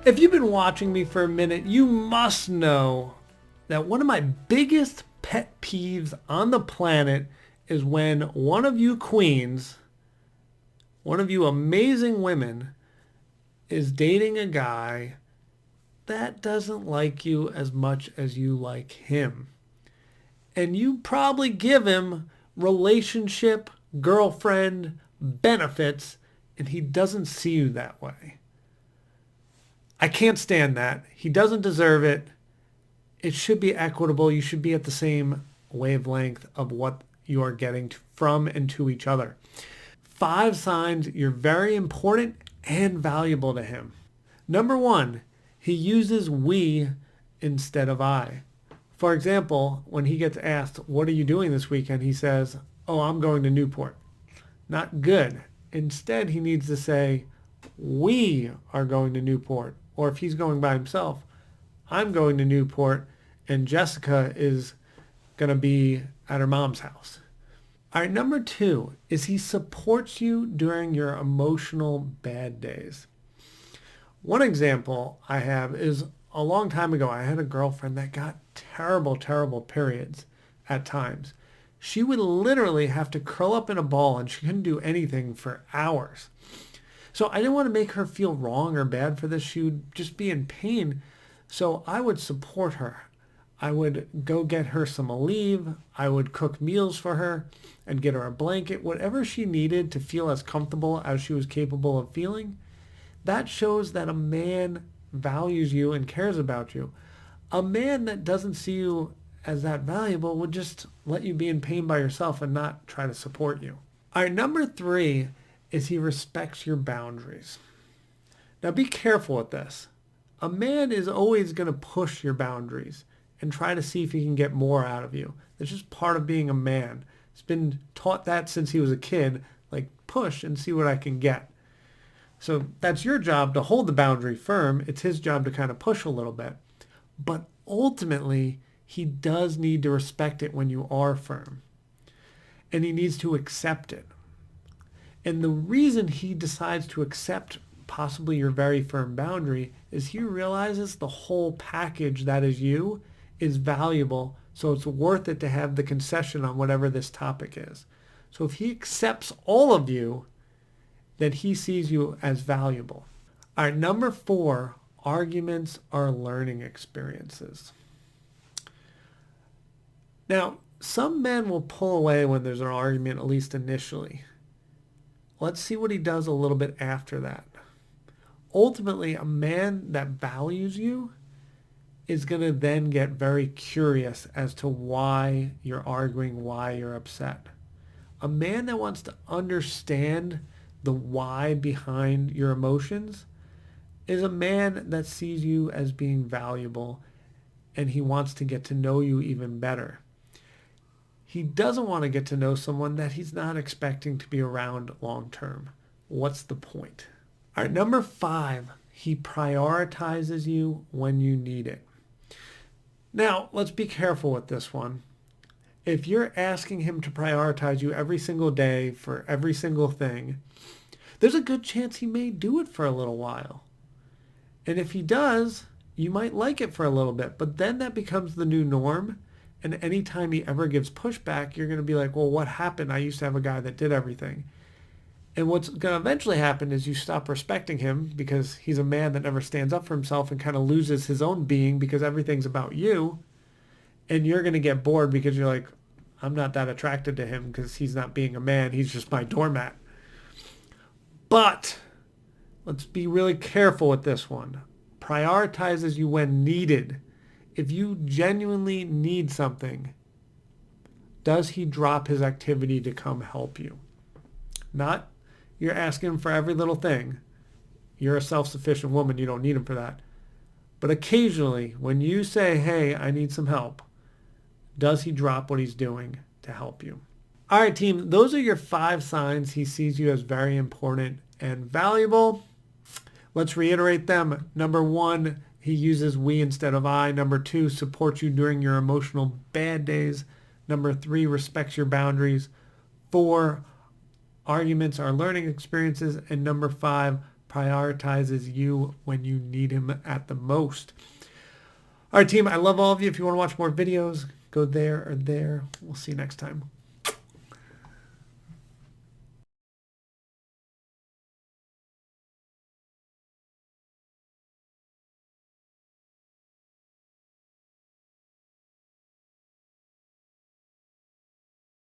If you've been watching me for a minute, you must know that one of my biggest pet peeves on the planet is when one of you queens, one of you amazing women, is dating a guy that doesn't like you as much as you like him. And you probably give him relationship, girlfriend, benefits, and he doesn't see you that way. I can't stand that. He doesn't deserve it. It should be equitable. You should be at the same wavelength of what you are getting from and to each other. 5 signs you're very important and valuable to him. Number 1, he uses we instead of I. For example, when he gets asked, what are you doing this weekend? He says, oh, I'm going to Newport. Not good. Instead, he needs to say, we are going to Newport. Or if he's going by himself, I'm going to Newport and Jessica is going to be at her mom's house. All right, number 2 is he supports you during your emotional bad days. One example I have is a long time ago, I had a girlfriend that got terrible, terrible periods at times. She would literally have to curl up in a ball and she couldn't do anything for hours. So I didn't want to make her feel wrong or bad for this. She would just be in pain. So I would support her. I would go get her some Aleve. I would cook meals for her and get her a blanket, whatever she needed to feel as comfortable as she was capable of feeling. That shows that a man values you and cares about you. A man that doesn't see you as that valuable would just let you be in pain by yourself and not try to support you. All right, number 3 is he respects your boundaries. Now be careful with this. A man is always going to push your boundaries and try to see if he can get more out of you. It's just part of being a man. He's been taught that since he was a kid, like push and see what I can get. So that's your job to hold the boundary firm. It's his job to kind of push a little bit. But ultimately, he does need to respect it when you are firm. And he needs to accept it. And the reason he decides to accept possibly your very firm boundary is he realizes the whole package that is you is valuable. So it's worth it to have the concession on whatever this topic is. So if he accepts all of you, then he sees you as valuable. All right, number 4, arguments are learning experiences. Now, some men will pull away when there's an argument, at least initially. Let's see what he does a little bit after that. Ultimately, a man that values you is going to then get very curious as to why you're arguing, why you're upset. A man that wants to understand the why behind your emotions is a man that sees you as being valuable and he wants to get to know you even better. He doesn't want to get to know someone that he's not expecting to be around long term. What's the point? All right, number 5, he prioritizes you when you need it. Now, let's be careful with this one. If you're asking him to prioritize you every single day for every single thing, there's a good chance he may do it for a little while. And if he does, you might like it for a little bit, but then that becomes the new norm. And anytime he ever gives pushback, you're going to be like, well, what happened? I used to have a guy that did everything. And what's going to eventually happen is you stop respecting him because he's a man that never stands up for himself and kind of loses his own being because everything's about you. And you're going to get bored because you're like, I'm not that attracted to him because he's not being a man. He's just my doormat. But let's be really careful with this one. Prioritizes you when needed. If you genuinely need something, does he drop his activity to come help you? Not you're asking him for every little thing. You're a self-sufficient woman. You don't need him for that. But occasionally, when you say, hey, I need some help, does he drop what he's doing to help you? All right, team, those are your 5 signs he sees you as very important and valuable. Let's reiterate them. Number 1, he uses we instead of I. Number 2, supports you during your emotional bad days. Number 3, respects your boundaries. 4, arguments are learning experiences. And number 5, prioritizes you when you need him at the most. All right, team, I love all of you. If you want to watch more videos, go there or there. We'll see you next time.